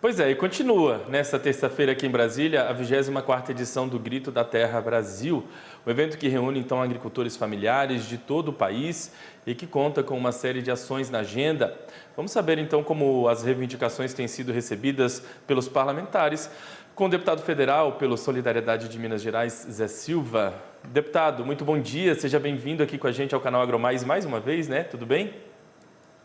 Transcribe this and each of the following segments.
Pois é, e continua nesta terça-feira aqui em Brasília a 24ª edição do Grito da Terra Brasil, o evento que reúne então agricultores familiares de todo o país e que conta com uma série de ações na agenda. Vamos saber então como as reivindicações têm sido recebidas pelos parlamentares, com o deputado federal pelo Solidariedade de Minas Gerais, Zé Silva. Deputado, muito bom dia, seja bem-vindo aqui com a gente ao canal AgroMais mais uma vez, né? Tudo bem?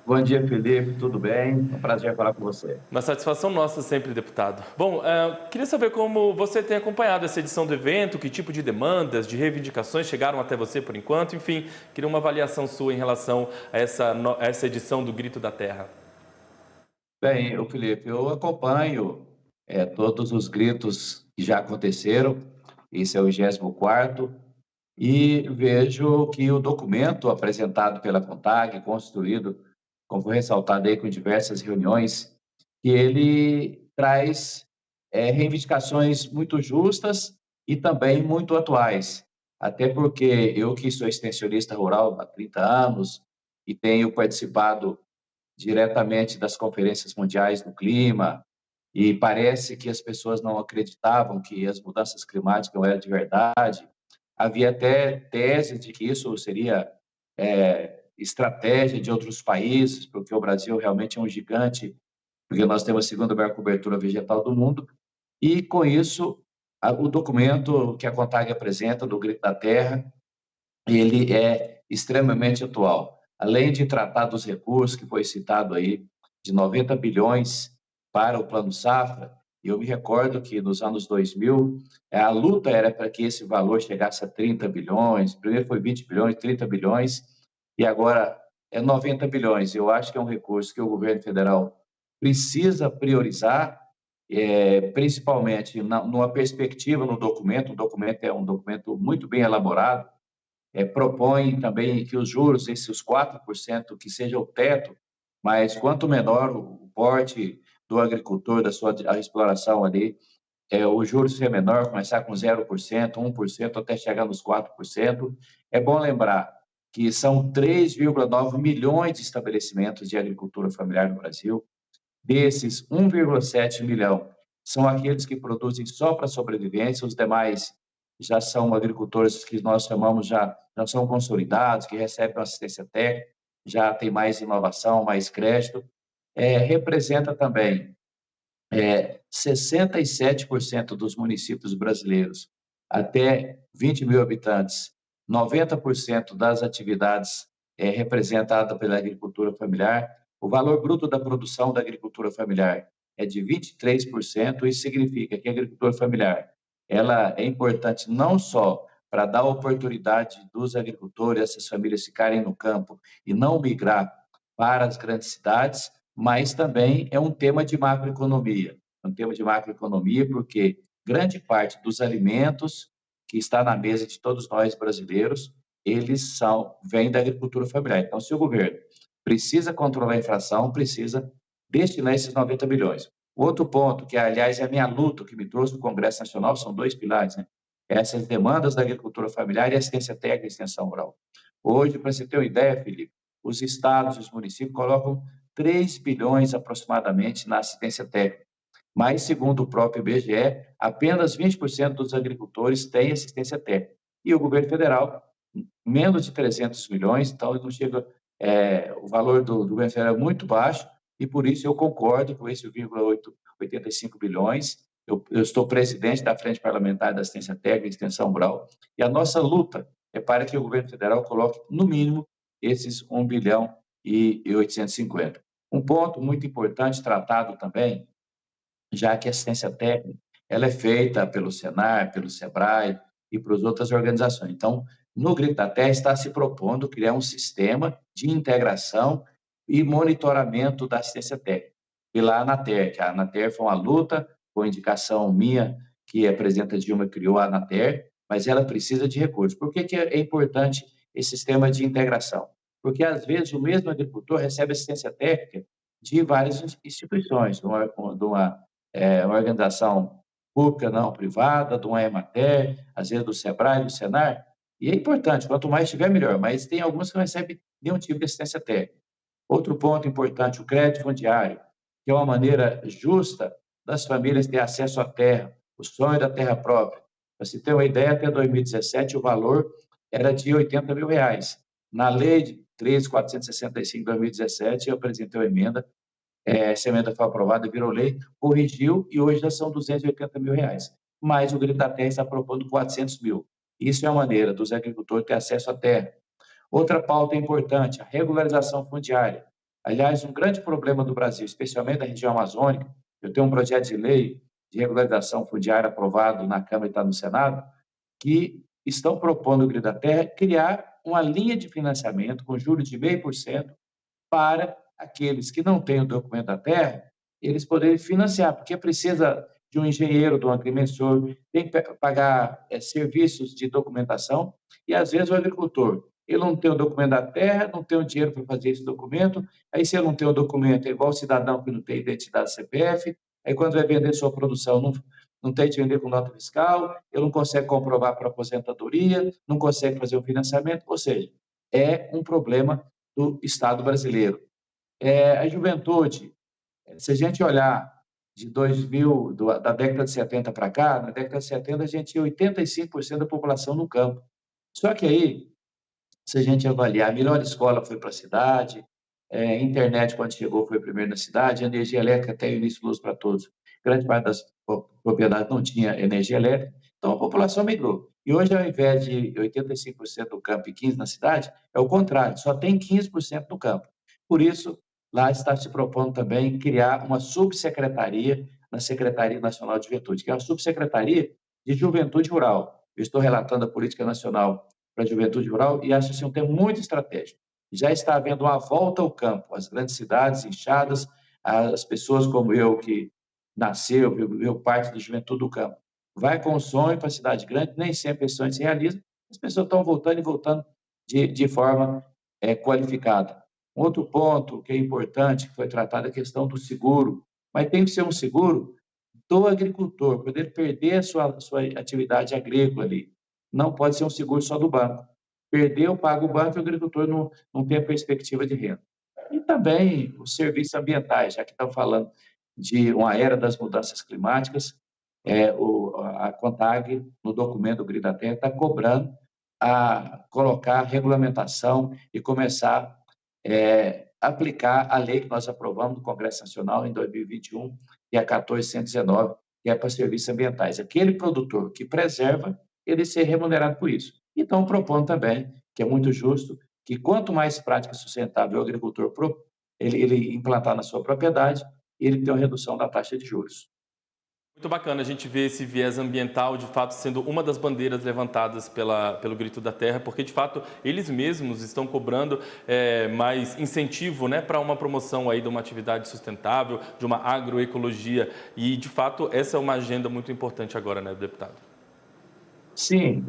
Bom dia, Felipe. Tudo bem? É um prazer falar com você. Uma satisfação nossa sempre, deputado. Bom, queria saber como você tem acompanhado essa edição do evento, que tipo de demandas, de reivindicações chegaram até você por enquanto, enfim, queria uma avaliação sua em relação a essa edição do Grito da Terra. Bem, Felipe, eu acompanho todos os gritos que já aconteceram, esse é o 24º, e vejo que o documento apresentado pela CONTAG, construído, como foi ressaltado aí com diversas reuniões, que ele traz reivindicações muito justas e também muito atuais. Até porque eu, que sou extensionista rural há 30 anos e tenho participado diretamente das conferências mundiais do clima, e parece que as pessoas não acreditavam que as mudanças climáticas não eram de verdade. Havia até tese de que isso seria estratégia de outros países, porque o Brasil realmente é um gigante, porque nós temos a segunda maior cobertura vegetal do mundo, e com isso, o documento que a CONTAG apresenta, do Grito da Terra, ele é extremamente atual. Além de tratar dos recursos que foi citado aí, de 90 bilhões para o Plano Safra, eu me recordo que nos anos 2000, a luta era para que esse valor chegasse a 30 bilhões, primeiro foi 20 bilhões, 30 bilhões, e agora é 90 bilhões. Eu acho que é um recurso que o governo federal precisa priorizar, principalmente numa perspectiva no documento. O documento é um documento muito bem elaborado, propõe também que os juros, esses 4%, que seja o teto, mas quanto menor o porte do agricultor, da sua a exploração ali, o juros ser menor, começar com 0%, 1%, até chegar nos 4%. É bom lembrar que são 3,9 milhões de estabelecimentos de agricultura familiar no Brasil. Desses, 1,7 milhão são aqueles que produzem só para sobrevivência, os demais já são agricultores que nós chamamos já são consolidados, que recebem assistência técnica, já tem mais inovação, mais crédito. Representa também 67% dos municípios brasileiros, até 20 mil habitantes, 90% das atividades representada pela agricultura familiar. O valor bruto da produção da agricultura familiar é de 23%. Isso significa que a agricultura familiar ela é importante não só para dar oportunidade dos agricultores, essas famílias ficarem no campo e não migrar para as grandes cidades, mas também é um tema de macroeconomia. É um tema de macroeconomia porque grande parte dos alimentos que está na mesa de todos nós brasileiros, vêm da agricultura familiar. Então, se o governo precisa controlar a inflação, precisa destinar esses 90 bilhões. Outro ponto, que aliás é a minha luta, que me trouxe para o Congresso Nacional, são dois pilares, né? Essas demandas da agricultura familiar e assistência técnica e extensão rural. Hoje, para você ter uma ideia, Felipe, os estados e os municípios colocam 3 bilhões aproximadamente na assistência técnica. Mas, segundo o próprio IBGE, apenas 20% dos agricultores têm assistência técnica. E o governo federal, menos de 300 milhões, então não chega, o valor do governo federal é muito baixo, e por isso eu concordo com esse 1,85 bilhões. Eu estou presidente da Frente Parlamentar da Assistência Técnica e Extensão Rural, e a nossa luta é para que o governo federal coloque, no mínimo, esses 1 bilhão e 850. Um ponto muito importante tratado também, já que a assistência técnica ela é feita pelo Senar, pelo Sebrae e por outras organizações. Então, no Grito da Terra está se propondo criar um sistema de integração e monitoramento da assistência técnica pela Anater, que a Anater foi uma luta, com indicação minha, que a presidenta Dilma criou a Anater, mas ela precisa de recursos. Por que é importante esse sistema de integração? Porque, às vezes, o mesmo agricultor recebe assistência técnica de várias instituições, de uma organização pública, não privada, de uma Emater, às vezes do Sebrae, do Senar, e é importante, quanto mais tiver, melhor, mas tem algumas que não recebem nenhum tipo de assistência técnica. Outro ponto importante, o crédito fundiário, que é uma maneira justa das famílias ter acesso à terra, o sonho da terra própria. Para se ter uma ideia, até 2017 o valor era de R$ 80.000. Na lei de 13.465 de 2017, eu apresentei uma emenda, essa emenda foi aprovada, virou lei, corrigiu e hoje já são R$ 280.000. Mas o Grito da Terra está propondo 400 mil. Isso é uma maneira dos agricultores ter acesso à terra. Outra pauta importante, a regularização fundiária. Aliás, um grande problema do Brasil, especialmente da região amazônica, eu tenho um projeto de lei de regularização fundiária aprovado na Câmara e está no Senado, que estão propondo o Grito da Terra criar uma linha de financiamento com juros de 0,5% para aqueles que não têm o documento da terra, eles poderem financiar, porque precisa de um engenheiro, de um agrimensor, tem que pagar serviços de documentação, e às vezes o agricultor, ele não tem o documento da terra, não tem o dinheiro para fazer esse documento, aí se ele não tem o documento, é igual o cidadão que não tem identidade CPF, aí quando vai vender sua produção, não tem de vender com nota fiscal, ele não consegue comprovar para aposentadoria, não consegue fazer o financiamento, ou seja, é um problema do Estado brasileiro. A juventude, se a gente olhar de 2000, da década de 70 para cá, na década de 70 a gente tinha 85% da população no campo. Só que aí, se a gente avaliar, a melhor escola foi para a cidade, a internet, quando chegou, foi primeiro na cidade, a energia elétrica até o início luz para todos. Grande parte das propriedades não tinha energia elétrica, então a população migrou. E hoje, ao invés de 85% do campo e 15% na cidade, é o contrário, só tem 15% no campo. Por isso, lá está se propondo também criar uma subsecretaria na Secretaria Nacional de Juventude, que é uma subsecretaria de Juventude Rural. Eu estou relatando a Política Nacional para a Juventude Rural e acho assim um tema muito estratégico. Já está havendo uma volta ao campo, as grandes cidades inchadas, as pessoas como eu, que nasceu, viu parte da juventude do campo, vai com o sonho para a cidade grande, nem sempre esse sonho se realiza, as pessoas estão voltando e voltando de forma qualificada. Outro ponto que é importante, que foi tratado, é a questão do seguro, mas tem que ser um seguro do agricultor, para ele perder a sua atividade agrícola ali. Não pode ser um seguro só do banco. Perdeu, paga o banco e o agricultor não tem a perspectiva de renda. E também os serviços ambientais, já que estão falando de uma era das mudanças climáticas, a CONTAG, no documento do Grito da Terra, está cobrando a colocar regulamentação e começar aplicar a lei que nós aprovamos no Congresso Nacional em 2021, que é a 14.119, que é para serviços ambientais. Aquele produtor que preserva, ele ser remunerado por isso. E estão propondo também, que é muito justo, que quanto mais prática sustentável o agricultor ele implantar na sua propriedade, ele tem uma redução da taxa de juros. Muito bacana a gente ver esse viés ambiental, de fato, sendo uma das bandeiras levantadas pelo Grito da Terra, porque, de fato, eles mesmos estão cobrando mais incentivo, né, para uma promoção aí de uma atividade sustentável, de uma agroecologia. E, de fato, essa é uma agenda muito importante agora, né, deputado? Sim,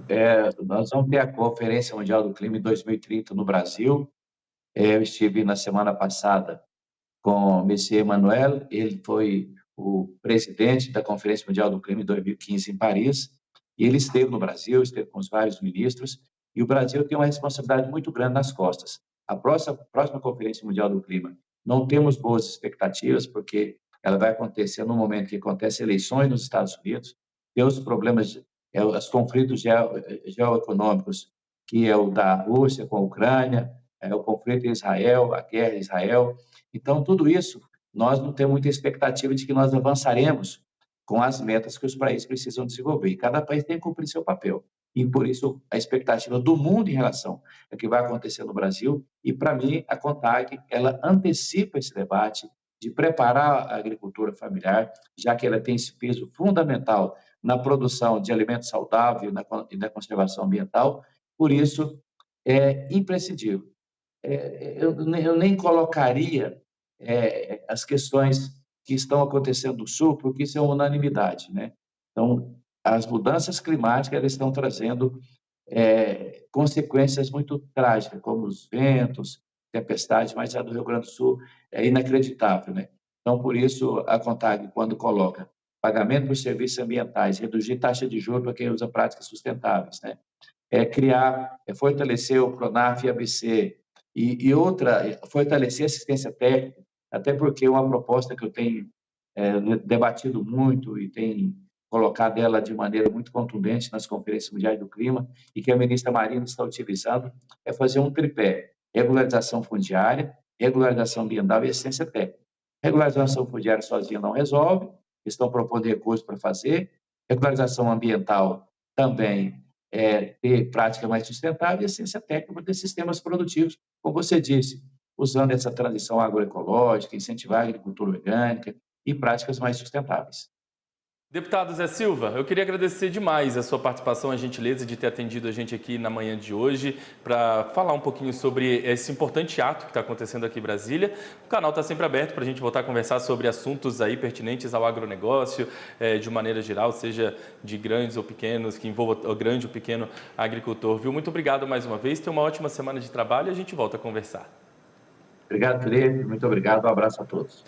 nós vamos ter a Conferência Mundial do Clima em 2030 no Brasil. Eu estive na semana passada com o Monsieur Emmanuel, ele foi o presidente da Conferência Mundial do Clima em 2015 em Paris, e ele esteve no Brasil, esteve com os vários ministros, e o Brasil tem uma responsabilidade muito grande nas costas. A próxima Conferência Mundial do Clima, não temos boas expectativas, porque ela vai acontecer no momento que acontecem eleições nos Estados Unidos, tem os problemas, os conflitos geoeconômicos, que é o da Rússia com a Ucrânia, o conflito em Israel, a guerra em Israel. Então, tudo isso, nós não temos muita expectativa de que nós avançaremos com as metas que os países precisam desenvolver. E cada país tem que cumprir seu papel. E, por isso, a expectativa do mundo em relação ao que vai acontecer no Brasil. E, para mim, a CONTAG, ela antecipa esse debate de preparar a agricultura familiar, já que ela tem esse peso fundamental na produção de alimentos saudáveis e na conservação ambiental. Por isso, é imprescindível. Eu nem colocaria as questões que estão acontecendo no Sul, porque isso é uma unanimidade, né? Então, as mudanças climáticas elas estão trazendo consequências muito trágicas, como os ventos, tempestades, mas a do Rio Grande do Sul é inacreditável, né? Então, por isso, a CONTAG, quando coloca pagamento por serviços ambientais, reduzir taxa de juros para quem usa práticas sustentáveis, né? Fortalecer o PRONAF e ABC, e outra, fortalecer a assistência técnica, até porque uma proposta que eu tenho debatido muito e tem colocado ela de maneira muito contundente nas conferências mundiais do clima e que a ministra Marina está utilizando, é fazer um tripé: regularização fundiária, regularização ambiental e assistência técnica. Regularização fundiária sozinha não resolve, estão propondo recursos para fazer. Regularização ambiental também ter prática mais sustentável, e assistência técnica para ter sistemas produtivos, como você disse, usando essa transição agroecológica, incentivar a agricultura orgânica e práticas mais sustentáveis. Deputado Zé Silva, eu queria agradecer demais a sua participação, a gentileza de ter atendido a gente aqui na manhã de hoje para falar um pouquinho sobre esse importante ato que está acontecendo aqui em Brasília. O canal está sempre aberto para a gente voltar a conversar sobre assuntos aí pertinentes ao agronegócio, de maneira geral, seja de grandes ou pequenos, que envolva o grande ou pequeno agricultor. Viu? Muito obrigado mais uma vez, tenha uma ótima semana de trabalho e a gente volta a conversar. Obrigado, Felipe. Muito obrigado. Um abraço a todos.